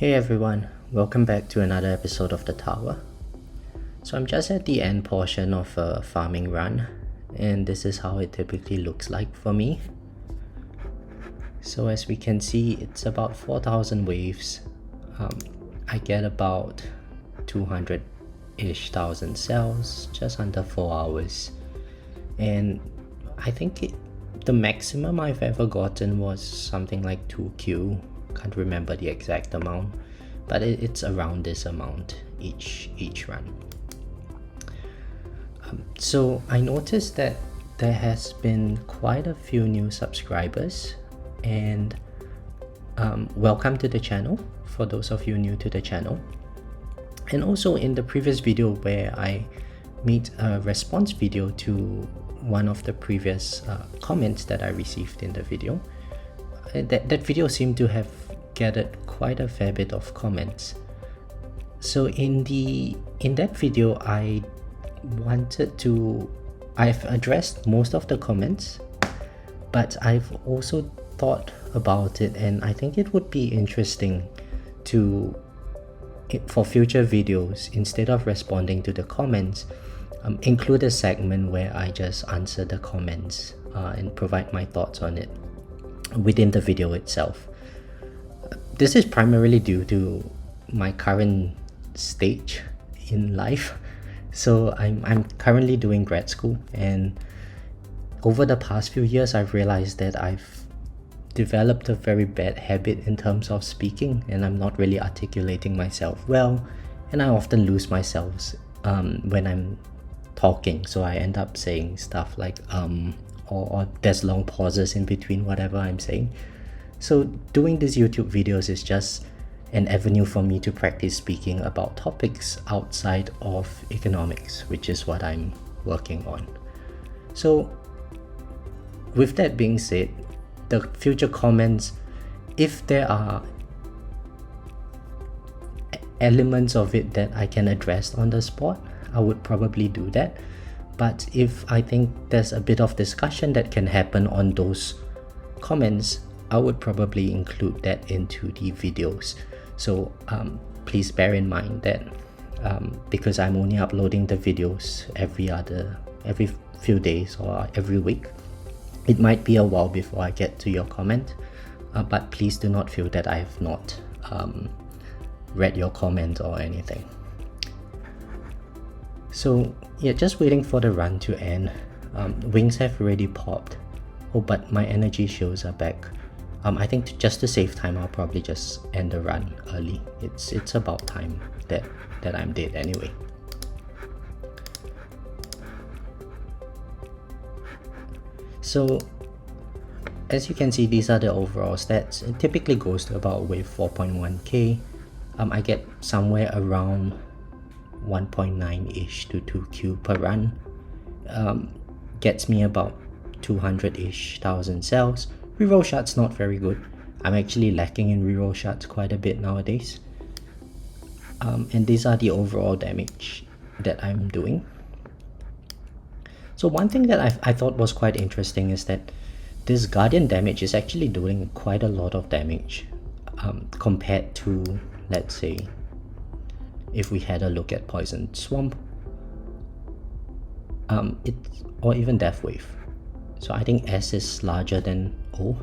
Hey everyone, welcome back to another episode of The Tower. So I'm just at the end portion of a farming run, and this is how it typically looks like for me. So as we can see, it's about 4,000 waves. I get about 200-ish thousand cells, just under 4 hours. And I think the maximum I've ever gotten was something like 2Q. Can't remember the exact amount, but it's around this amount each run. So I noticed that there has been quite a few new subscribers, and welcome to the channel for those of you new to the channel. And also in the previous video where I made a response video to one of the previous comments that I received in the video, that video seemed to have gathered quite a fair bit of comments. So in that video, I've addressed most of the comments, but I've also thought about it, and I think it would be interesting for future videos, instead of responding to the comments, include a segment where I just answer the comments and provide my thoughts on it within the video itself. This is primarily due to my current stage in life. So I'm currently doing grad school, and over the past few years I've realized that I've developed a very bad habit in terms of speaking, and I'm not really articulating myself well, and I often lose myself when I'm talking. So I end up saying stuff like or there's long pauses in between whatever I'm saying. So doing these YouTube videos is just an avenue for me to practice speaking about topics outside of economics, which is what I'm working on. So with that being said, the future comments, if there are elements of it that I can address on the spot, I would probably do that. But if I think there's a bit of discussion that can happen on those comments, I would probably include that into the videos. So please bear in mind that because I'm only uploading the videos every few days or every week, it might be a while before I get to your comment, but please do not feel that I have not read your comment or anything. So yeah, just waiting for the run to end. Wings have already popped. Oh, but my energy shields are back. I think just to save time, I'll probably just end the run early. It's about time that I'm dead anyway. So as you can see, these are the overall stats. It typically goes to about wave 4.1k. I get somewhere around 1.9-ish to 2Q per run. Gets me about 200-ish thousand cells. Reroll shots not very good. I'm actually lacking in reroll shots quite a bit nowadays. And these are the overall damage that I'm doing. So one thing that I thought was quite interesting is that this Guardian damage is actually doing quite a lot of damage compared to, let's say, if we had a look at Poison Swamp, or even Death Wave. So I think S is larger than O.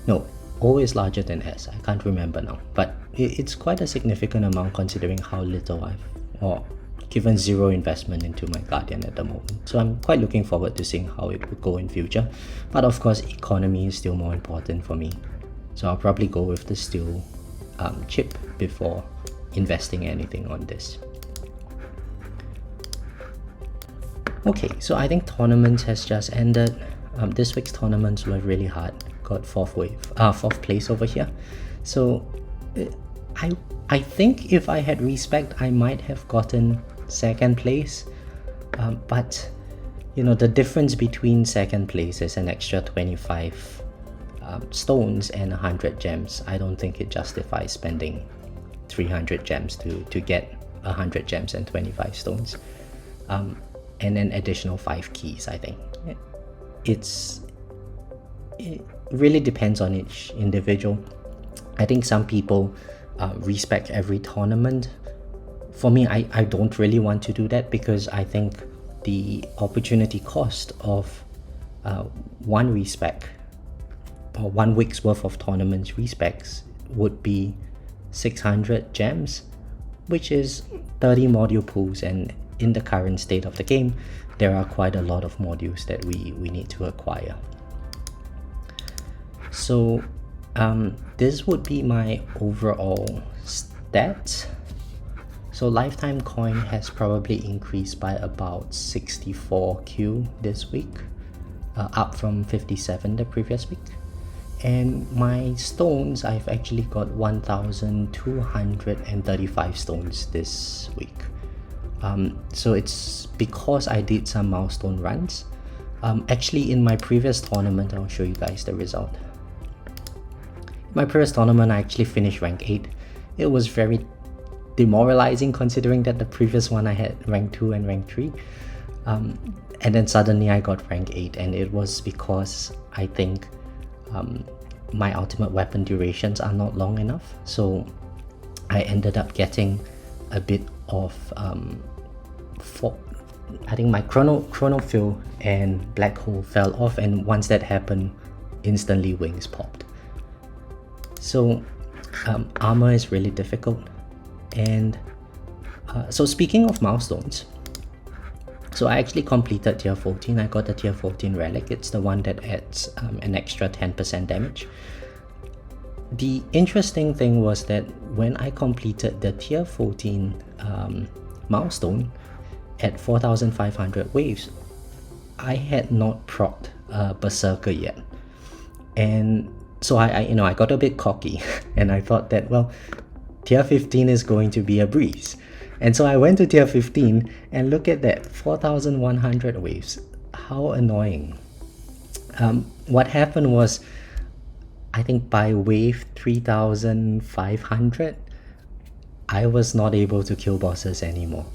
No, O is larger than S. I can't remember now, but it's quite a significant amount considering how little I've given zero investment into my Guardian at the moment. So I'm quite looking forward to seeing how it would go in future. But of course, economy is still more important for me. So I'll probably go with the steel chip before investing anything on this. Okay, so I think tournaments has just ended. This week's tournaments were really hard. Got fourth place over here. So I think if I had respec, I might have gotten second place. But you know, the difference between second place is an extra 25 stones and 100 gems. I don't think it justifies spending 300 gems to get 100 gems and 25 stones. And an additional 5 keys, I think. It really depends on each individual. I think some people respec every tournament. For me, I don't really want to do that because I think the opportunity cost of one respec or 1 week's worth of tournaments respecs would be 600 gems, which is 30 module pools, and in the current state of the game there are quite a lot of modules that we need to acquire. So this would be my overall stats. So lifetime coin has probably increased by about 64Q this week, up from 57 the previous week. And my stones, I've actually got 1,235 stones this week. So it's because I did some milestone runs. Actually, in my previous tournament, I'll show you guys the result. My previous tournament, I actually finished rank 8. It was very demoralizing considering that the previous one I had rank 2 and rank 3. And then suddenly I got rank 8, and it was because I think my ultimate weapon durations are not long enough. So I ended up getting a bit of I think my chronophil and black hole fell off, and once that happened, instantly wings popped. So armor is really difficult. And so speaking of milestones, so I actually completed tier 14. I got the tier 14 relic. It's the one that adds an extra 10% damage. The interesting thing was that when I completed the tier 14 milestone at 4,500 waves, I had not procced Berserker yet. And so I got a bit cocky and I thought that, well, tier 15 is going to be a breeze. And so I went to tier 15 and look at that, 4,100 waves. How annoying. What happened was, I think by wave 3,500, I was not able to kill bosses anymore.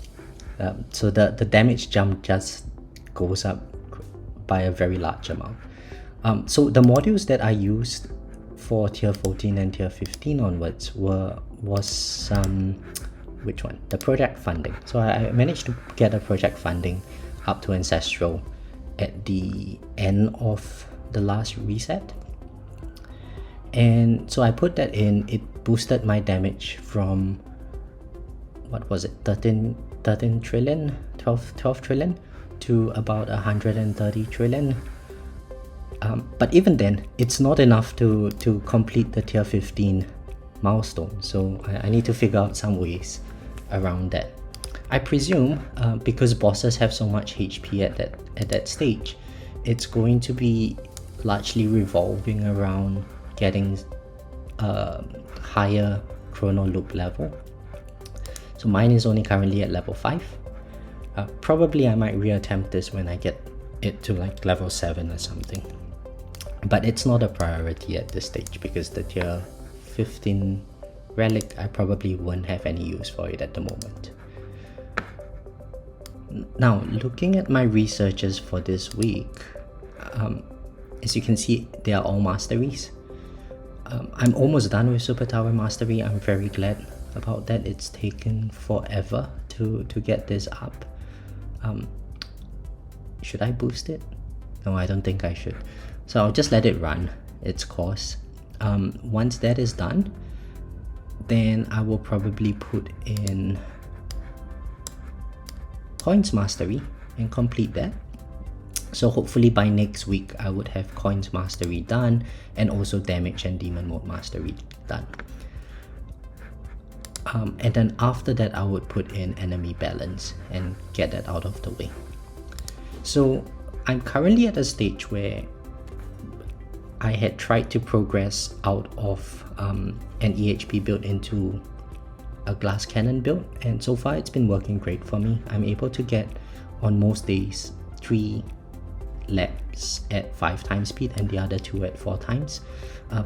So the damage jump just goes up by a very large amount. So the modules that I used for tier 14 and tier 15 onwards was which one? The project funding. So I managed to get a project funding up to Ancestral at the end of the last reset. And so I put that in. It boosted my damage from, what was it, 13 trillion, 12 trillion to about 130 trillion. But even then, it's not enough to complete the tier 15 milestone. So I need to figure out some ways around that. I presume because bosses have so much HP at that stage, it's going to be largely revolving around getting a higher chrono loop level. So mine is only currently at level 5. Probably I might reattempt this when I get it to like level 7 or something. But it's not a priority at this stage because the tier 15 relic, I probably won't have any use for it at the moment. Now, looking at my researches for this week, as you can see, they are all masteries. I'm almost done with Super Tower Mastery. I'm very glad about that. It's taken forever to get this up. Should I boost it? No, I don't think I should. So I'll just let it run its course. Once that is done, then I will probably put in Coins Mastery and complete that. So hopefully by next week I would have Coins Mastery done and also Damage and Demon Mode Mastery done. And then after that I would put in Enemy Balance and get that out of the way. So I'm currently at a stage where I had tried to progress out of an EHP build into a glass cannon build, and so far it's been working great for me. I'm able to get on most days 3 laps at 5 times speed and the other 2 at 4 times.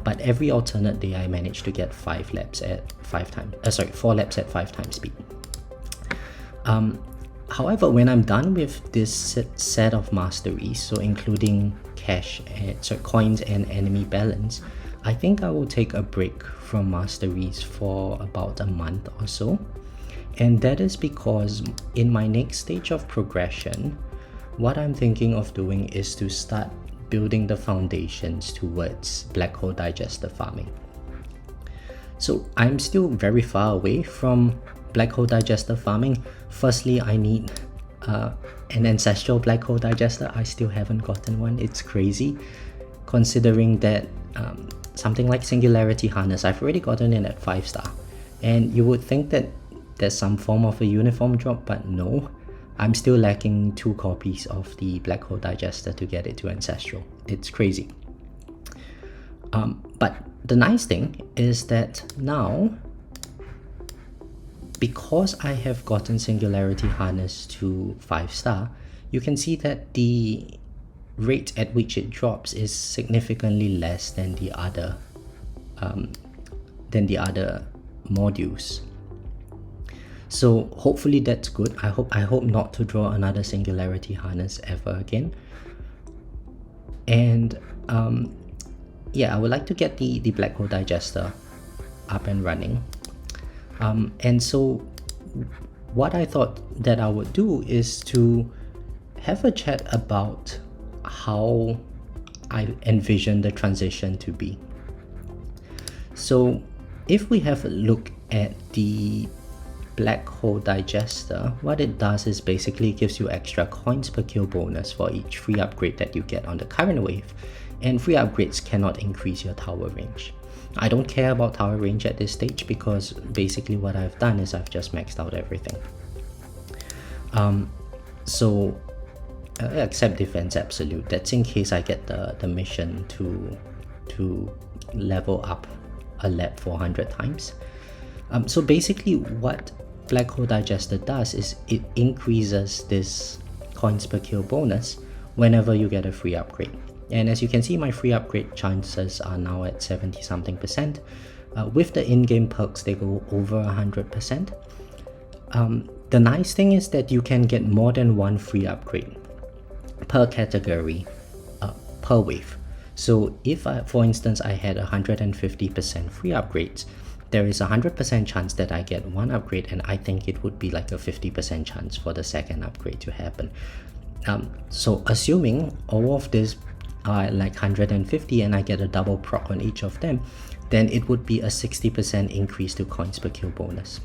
But every alternate day I managed to get 4 laps at 5 times speed. However, when I'm done with this set of masteries, so including coins and enemy balance, I think I will take a break from masteries for about a month or so. And that is because in my next stage of progression, what I'm thinking of doing is to start building the foundations towards black hole digester farming. So I'm still very far away from black hole digester farming. Firstly, I need an ancestral black hole digester. I still haven't gotten one. It's crazy considering that something like Singularity Harness, I've already gotten it at 5-star. And you would think that there's some form of a uniform drop, but no. I'm still lacking 2 copies of the black hole digester to get it to ancestral. It's crazy. But the nice thing is that now, because I have gotten Singularity Harness to 5-star, you can see that the rate at which it drops is significantly less than the other modules. So hopefully that's good. I hope not to draw another Singularity Harness ever again. And yeah, I would like to get the black hole digester up and running. And so what I thought that I would do is to have a chat about how I envision the transition to be. So if we have a look at the black hole digester, what it does is basically gives you extra coins per kill bonus for each free upgrade that you get on the current wave, and free upgrades cannot increase your tower range. I don't care about tower range at this stage because basically what I've done is I've just maxed out everything. Except defense absolute, that's in case I get the mission to level up a lab 400 times. So basically what black hole digester does is it increases this coins per kill bonus whenever you get a free upgrade. And as you can see, my free upgrade chances are now at 70 something percent. With the in-game perks, they go over 100%. The nice thing is that you can get more than one free upgrade per category per wave. So if for instance I had 150% free upgrades, there is a 100% chance that I get one upgrade, and I think it would be like a 50% chance for the second upgrade to happen. So assuming all of this are like 150 and I get a double proc on each of them, then it would be a 60% increase to coins per kill bonus.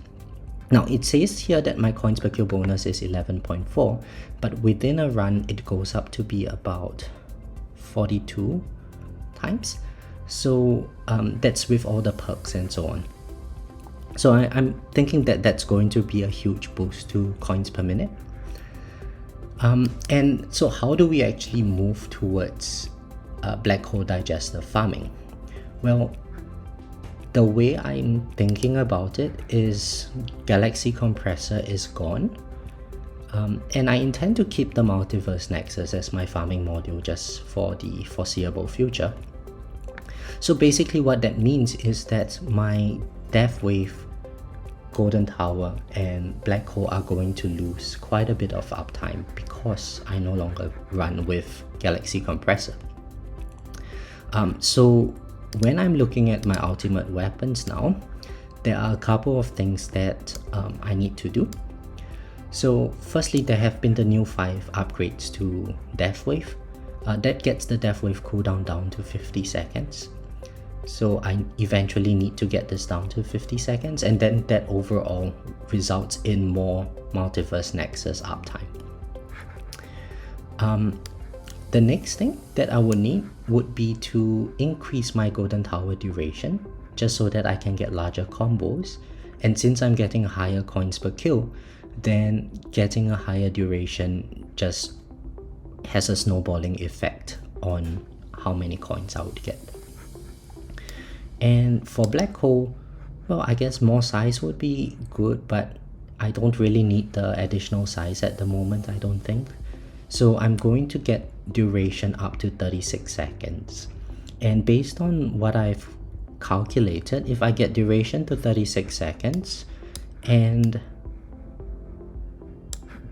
Now it says here that my coins per kill bonus is 11.4, but within a run it goes up to be about 42 times. So that's with all the perks and so on. So I'm thinking that that's going to be a huge boost to coins per minute. And so how do we actually move towards black hole digester farming? Well, the way I'm thinking about it is Galaxy Compressor is gone, and I intend to keep the Multiverse Nexus as my farming module just for the foreseeable future. So basically what that means is that my Death Wave, Golden Tower and Black Hole are going to lose quite a bit of uptime because I no longer run with Galaxy Compressor. So when I'm looking at my ultimate weapons now, there are a couple of things that I need to do. So firstly, there have been the new 5 upgrades to Death Wave. That gets the Death Wave cooldown down to 50 seconds. So I eventually need to get this down to 50 seconds, and then that overall results in more Multiverse Nexus uptime. The next thing that I would need would be to increase my Golden Tower duration, just so that I can get larger combos. And since I'm getting higher coins per kill, then getting a higher duration just has a snowballing effect on how many coins I would get. And for Black Hole, well, I guess more size would be good, but I don't really need the additional size at the moment, I don't think. So I'm going to get duration up to 36 seconds. And based on what I've calculated, if I get duration to 36 seconds and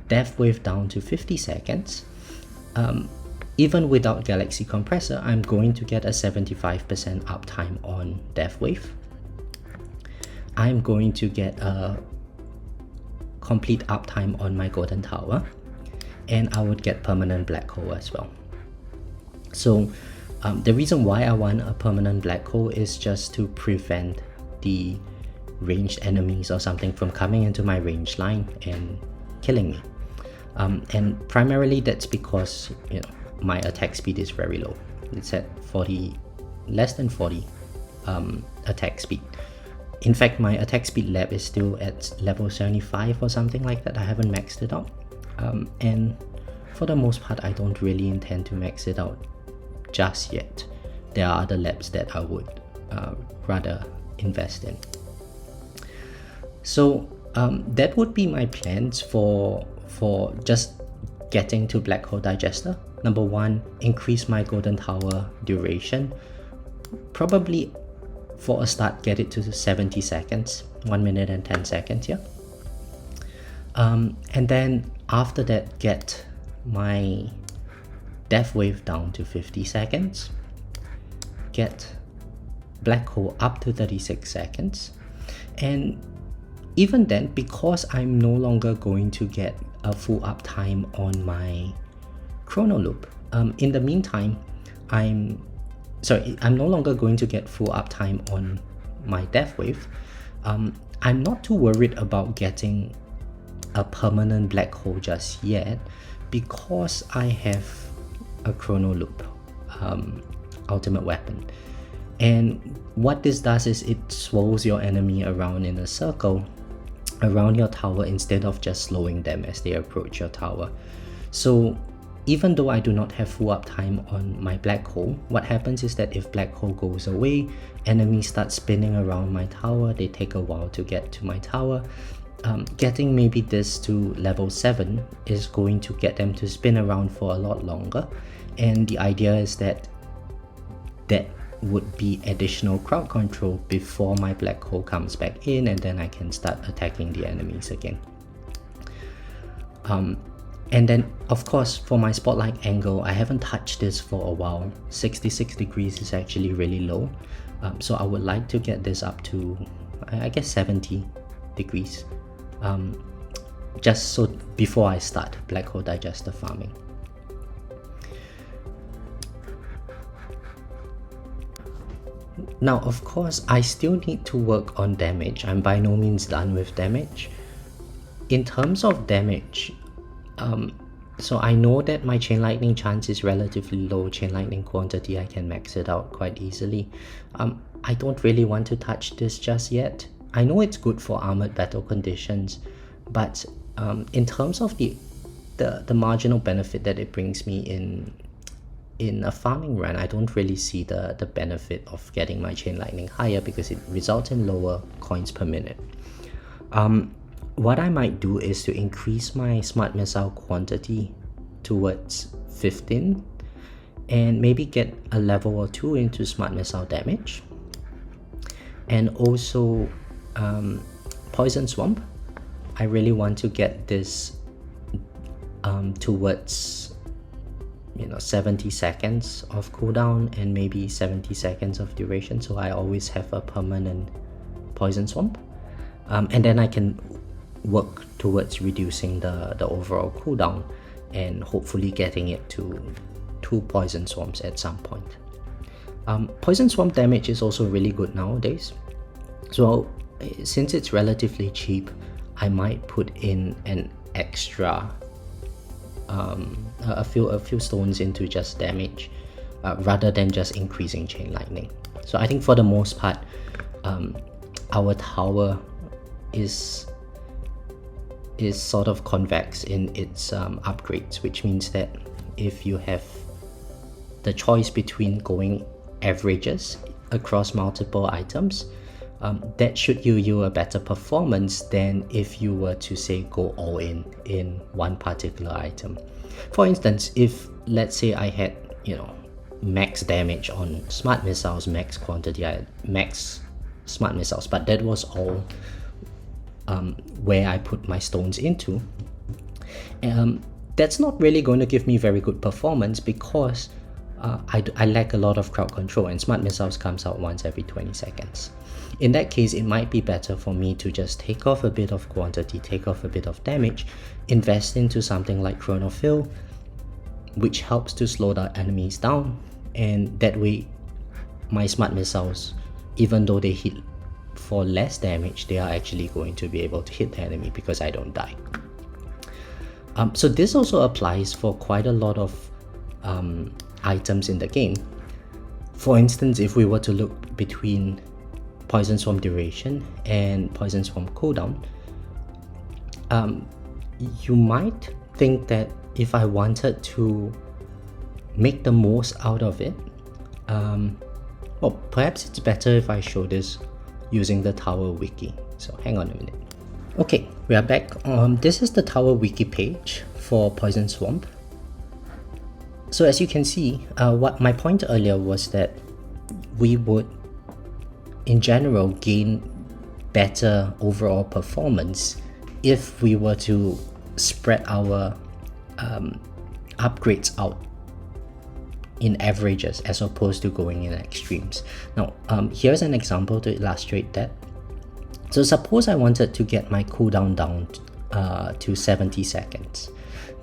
Death Wave down to 50 seconds, even without Galaxy Compressor, I'm going to get a 75% uptime on Death Wave. I'm going to get a complete uptime on my golden tower, and I would get permanent black hole as well. So the reason why I want a permanent black hole is just to prevent the ranged enemies or something from coming into my range line and killing me. And primarily that's because, you know, my attack speed is very low. It's at 40, less than 40 attack speed. In fact, my attack speed lab is still at level 75 or something like that. I haven't maxed it out. And for the most part, I don't really intend to max it out just yet. There are other labs that I would rather invest in. So that would be my plans for just getting to Black Hole Digester. Number one, increase my golden tower duration. Probably for a start, get it to 70 seconds, 1 minute and 10 seconds here. And then after that, get my death wave down to 50 seconds. Get black hole up to 36 seconds. And even then, because I'm no longer going to get a full uptime on my chrono loop, in the meantime, I'm no longer going to get full uptime on my death wave. I'm not too worried about getting a permanent black hole just yet, because I have a chrono loop ultimate weapon. And what this does is it swirls your enemy around in a circle around your tower instead of just slowing them as they approach your tower. So even though I do not have full uptime on my black hole, what happens is that if black hole goes away, enemies start spinning around my tower. They take a while to get to my tower. Getting maybe this to level 7 is going to get them to spin around for a lot longer. And the idea is that that would be additional crowd control before my black hole comes back in, and then I can start attacking the enemies again. And then of course, for my spotlight angle, I haven't touched this for a while. 66 degrees is actually really low. So I would like to get this up to, I guess, 70 degrees. Just so before I start Black Hole Digester farming. Now, of course, I still need to work on damage. I'm by no means done with damage. In terms of damage, so I know that my Chain Lightning chance is relatively low. Chain Lightning quantity, I can max it out quite easily. I don't really want to touch this just yet. I know it's good for armored battle conditions, but in terms of the marginal benefit that it brings me in a farming run, I don't really see the benefit of getting my Chain Lightning higher because it results in lower coins per minute. What I might do is to increase my Smart Missile quantity towards 15 and maybe get a level or 2 into Smart Missile damage. And also Poison Swamp. I really want to get this towards 70 seconds of cooldown and maybe 70 seconds of duration, so I always have a permanent Poison Swamp. And then I can work towards reducing the overall cooldown and hopefully getting it to 2 Poison Swamps at some point. Poison Swamp damage is also really good nowadays. So since it's relatively cheap, I might put in an extra a few stones into just damage rather than just increasing Chain Lightning. So I think for the most part, our tower is sort of convex in its upgrades, which means that if you have the choice between going averages across multiple items, that should yield you a better performance than if you were to say go all in one particular item. For instance, if let's say I had max damage on Smart Missiles, max quantity, I had max Smart Missiles, but that was all where I put my stones into, that's not really going to give me very good performance because I lack a lot of crowd control, and Smart Missiles comes out once every 20 seconds. in that case, it might be better for me to just take off a bit of quantity, take off a bit of damage, invest into something like Chronophil, which helps to slow the enemies down, and that way my smart missiles, even though they hit for less damage, they are actually going to be able to hit the enemy because I don't die. So this also applies for quite a lot of items in the game. For instance, if we were to look between Poison Swarm duration and Poison Swarm cooldown, you might think that if I wanted to make the most out of it, well, perhaps it's better if I show this using the Tower Wiki. So hang on a minute. Okay, we are back. This is the Tower Wiki page for Poison Swamp. So as you can see, what my point earlier was that we would, in general, gain better overall performance if we were to spread our upgrades out in averages as opposed to going in extremes. Now, here's an example to illustrate that. So suppose I wanted to get my cooldown down to 70 seconds.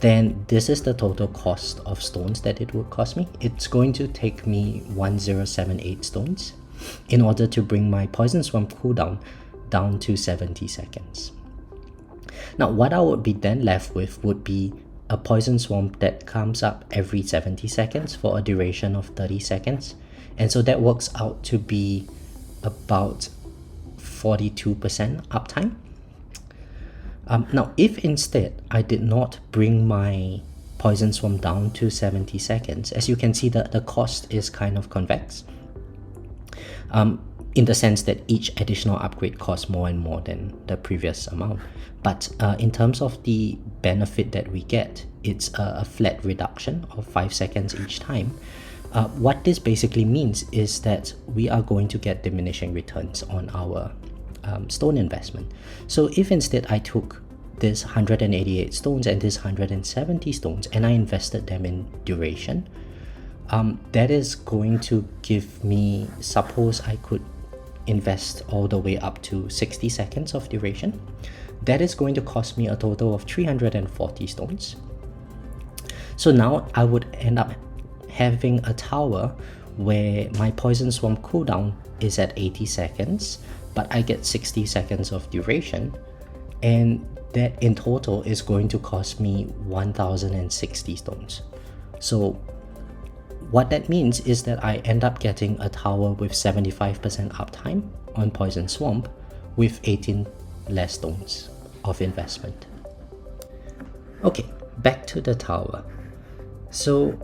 Then this is the total cost of stones that it would cost me. It's going to take me 1078 stones in order to bring my Poison Swamp cooldown down to 70 seconds. Now, what I would be then left with would be a Poison Swamp that comes up every 70 seconds for a duration of 30 seconds. And so that works out to be about 42% uptime. Now, if instead I did not bring my Poison Swarm down to 70 seconds, as you can see, the cost is kind of convex, in the sense that each additional upgrade costs more and more than the previous amount. But in terms of the benefit that we get, it's a flat reduction of 5 seconds each time. What this basically means is that we are going to get diminishing returns on our stone investment. So if instead I took this 188 stones and this 170 stones and I invested them in duration, that is going to give me, suppose I could invest all the way up to 60 seconds of duration, that is going to cost me a total of 340 stones. So now I would end up having a tower where my Poison Swarm cooldown is at 80 seconds, but I get 60 seconds of duration, and that in total is going to cost me 1060 stones. So what that means is that I end up getting a tower with 75% uptime on Poison Swamp with 18 less stones of investment. Okay, back to the tower. So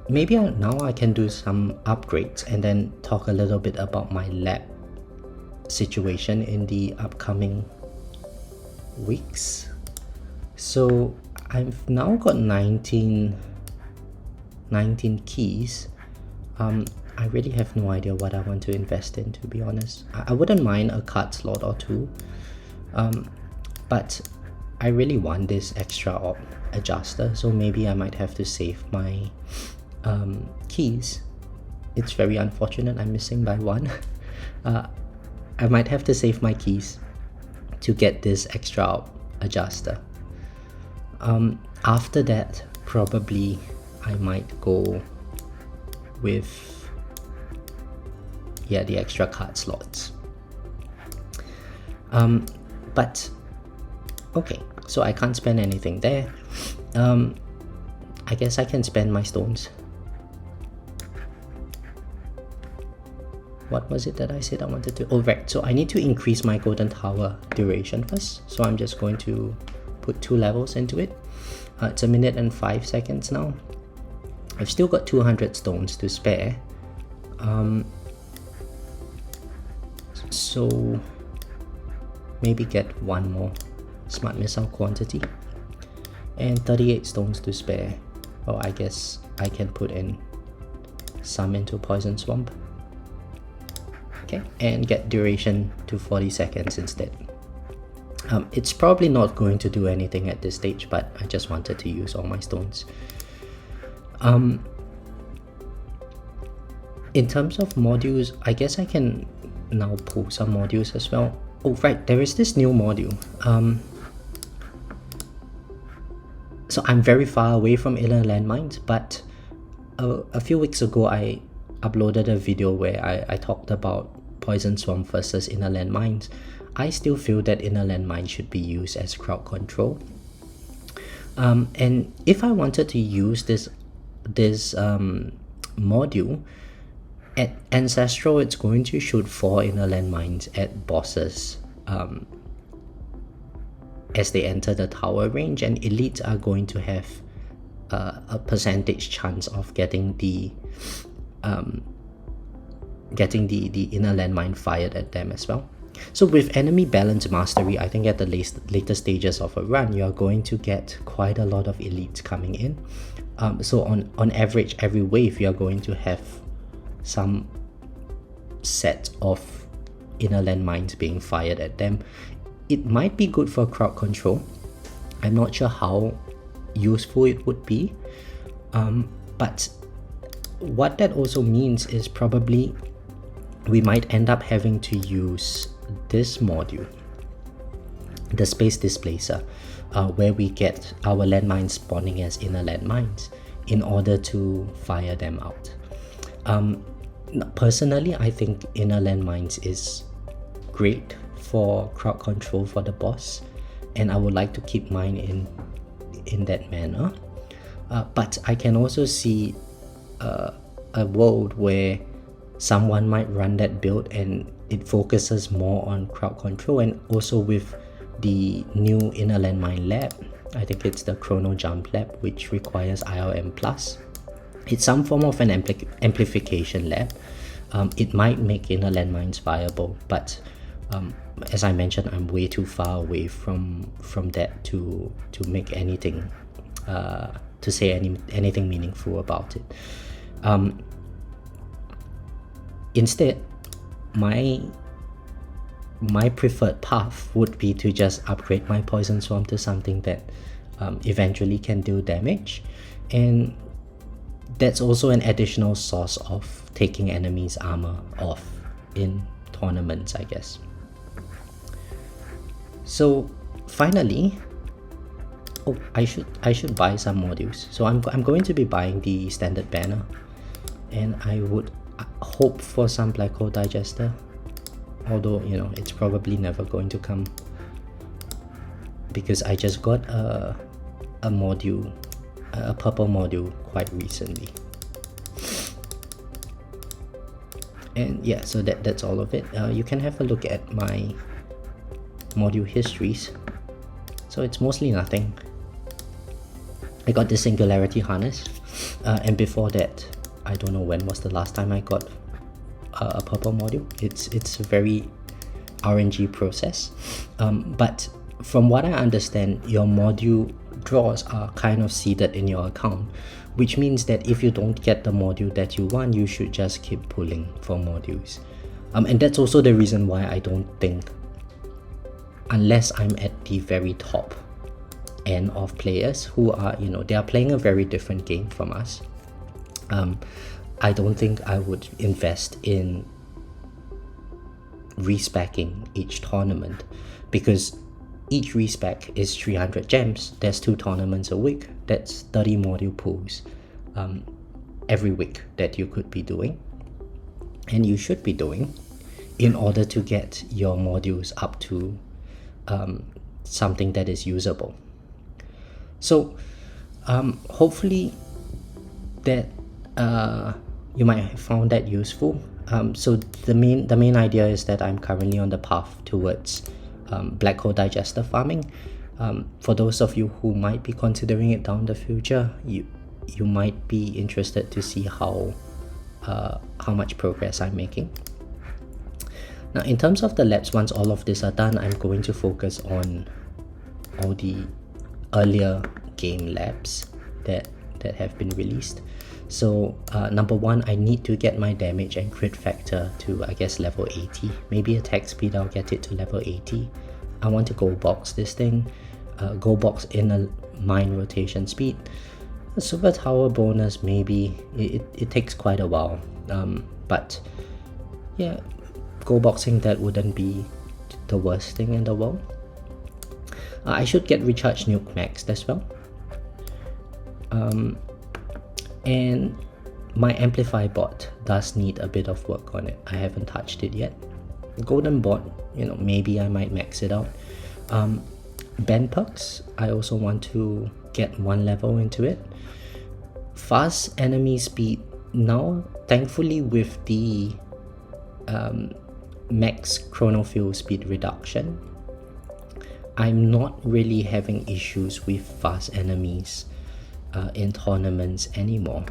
maybe now I can do some upgrades and then talk a little bit about my lab situation in the upcoming weeks. So I've now got 19 keys. I really have no idea what I want to invest in, to be honest. I wouldn't mind a card slot or two, but I really want this extra op adjuster, so maybe I might have to save my keys. It's very unfortunate I'm missing by one. I might have to save my keys to get this extra op adjuster. After that, probably I might go with the extra card slots. But okay, so I can't spend anything there. I guess I can spend my stones. What was it that I said I wanted to? Oh, right. So I need to increase my Golden Tower duration first. So I'm just going to put 2 levels into it. It's 1 minute and 5 seconds now. I've still got 200 stones to spare. So maybe get 1 more smart missile quantity. And 38 stones to spare. Oh, I guess I can put in some into Poison Swamp. Okay, and get duration to 40 seconds instead. It's probably not going to do anything at this stage, but I just wanted to use all my stones. In terms of modules, I guess I can now pull some modules as well. Oh right, there is this new module. So I'm very far away from inner landmines, but a few weeks ago I uploaded a video where I talked about poison swamp versus inner landmines. I still feel that inner landmine should be used as crowd control. And if I wanted to use this module, at Ancestral, it's going to shoot 4 inner landmines at bosses as they enter the tower range, and elites are going to have a percentage chance of getting the inner landmine fired at them as well. So with enemy balance mastery, I think at the later stages of a run, you are going to get quite a lot of elites coming in. So on average, every wave, you are going to have some set of inner landmines being fired at them. It might be good for crowd control. I'm not sure how useful it would be, but what that also means is probably we might end up having to use this module, the space displacer, where we get our landmines spawning as inner landmines in order to fire them out. Personally, I think inner landmines is great for crowd control for the boss, and I would like to keep mine in that manner. But I can also see a world where someone might run that build and it focuses more on crowd control, and also with the new inner landmine lab, I think it's the Chrono Jump lab, which requires IRM+. It's some form of an amplification lab. It might make inner landmines viable, but as I mentioned, I'm way too far away from that to make anything to say anything meaningful about it. Instead, my preferred path would be to just upgrade my poison swamp to something that eventually can do damage, and that's also an additional source of taking enemies' armor off in tournaments, I guess. So finally, I should buy some modules. So I'm going to be buying the standard banner, and I would hope for some black hole digester, although it's probably never going to come because I just got a module, a purple module, quite recently. And yeah, so that's all of it. You can have a look at my module histories. So it's mostly nothing. I got the Singularity Harness, and before that, I don't know when was the last time I got a purple module. It's a very RNG process, but from what I understand, your module draws are kind of seeded in your account, which means that if you don't get the module that you want, you should just keep pulling for modules. And that's also the reason why I don't think, unless I'm at the very top end of players who are, they are playing a very different game from us, I don't think I would invest in respecking each tournament, because each respec is 300 gems. There's 2 tournaments a week. That's 30 module pulls every week that you could be doing, and you should be doing, in order to get your modules up to something that is usable. So hopefully that you might have found that useful. So the main idea is that I'm currently on the path towards black hole digester farming. For those of you who might be considering it down the future, you might be interested to see how much progress I'm making. Now, in terms of the labs, once all of this are done, I'm going to focus on all the earlier game labs that have been released. So number 1, I need to get my damage and crit factor to, I guess, level 80. Maybe attack speed, I'll get it to level 80. I want to go box this thing, go box in a mine rotation speed. A super tower bonus, maybe. It takes quite a while, But yeah, go boxing, that wouldn't be the worst thing in the world. I should get recharge nuke maxed as well. And my amplify bot does need a bit of work on it. I haven't touched it yet. Golden bot, maybe I might max it out. Band perks, I also want to get one level into it. Fast enemy speed, now thankfully with the max chronofill speed reduction, I'm not really having issues with fast enemies in tournaments anymore.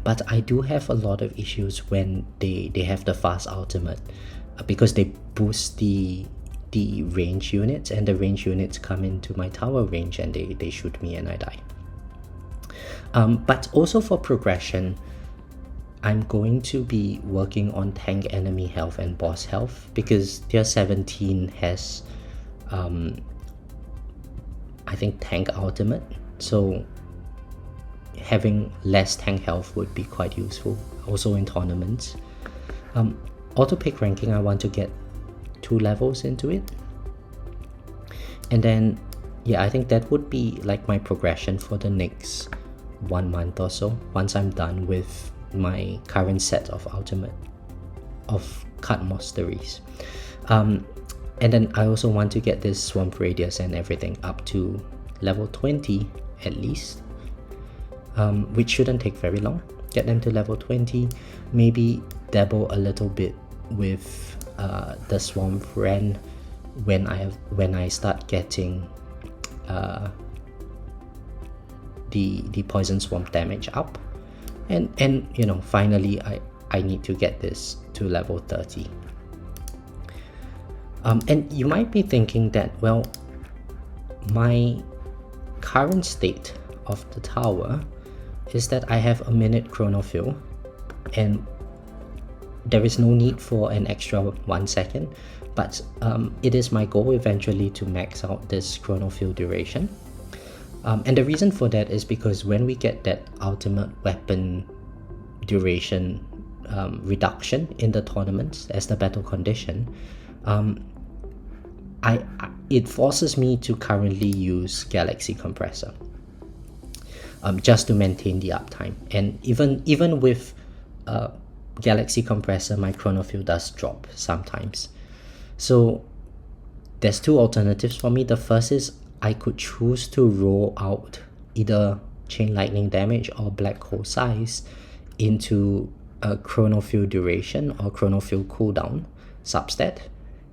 But I do have a lot of issues when they have the fast ultimate, because they boost the range units, and the range units come into my tower range and they shoot me and I die. But also for progression, I'm going to be working on tank enemy health and boss health, because tier 17 has I think tank ultimate, so having less tank health would be quite useful also in tournaments. Auto pick ranking, I want to get 2 levels into it, and then yeah, I think that would be like my progression for the next 1 month or so, once I'm done with my current set of cut masteries. And then I also want to get this swamp radius and everything up to level 20 at least, which shouldn't take very long. Get them to level 20, maybe dabble a little bit with the swamp ren when I start getting the poison swamp damage up, and finally I need to get this to level 30. And you might be thinking that, well, my current state of the tower is that I have a minute chronofill and there is no need for an extra 1 second, but it is my goal eventually to max out this chronofill duration. And the reason for that is because when we get that ultimate weapon duration reduction in the tournaments as the battle condition, it forces me to currently use Galaxy Compressor just to maintain the uptime. And even with Galaxy Compressor, my chronofill does drop sometimes. So there's 2 alternatives for me. The first is I could choose to roll out either Chain Lightning damage or Black Hole size into a chronofill duration or chronofill cooldown substat,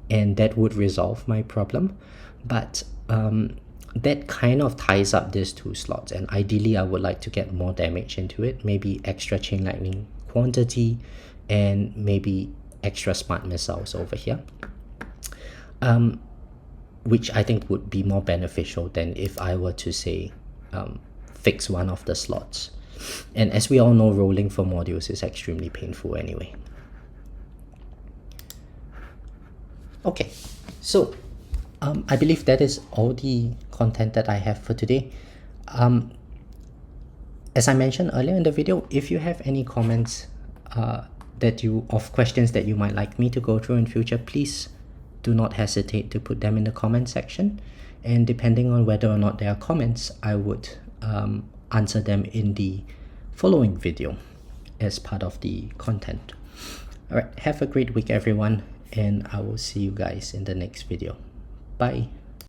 and that would resolve my problem. But that kind of ties up these 2 slots, and ideally I would like to get more damage into it, maybe extra Chain Lightning quantity and maybe extra Smart Missiles over here, which I think would be more beneficial than if I were to say fix one of the slots. And as we all know, rolling for modules is extremely painful anyway. Okay, so I believe that is all the content that I have for today. As I mentioned earlier in the video, if you have any comments of questions that you might like me to go through in future, please do not hesitate to put them in the comment section, and depending on whether or not there are comments, I would answer them in the following video as part of the content. Alright, have a great week everyone, and I will see you guys in the next video. Bye.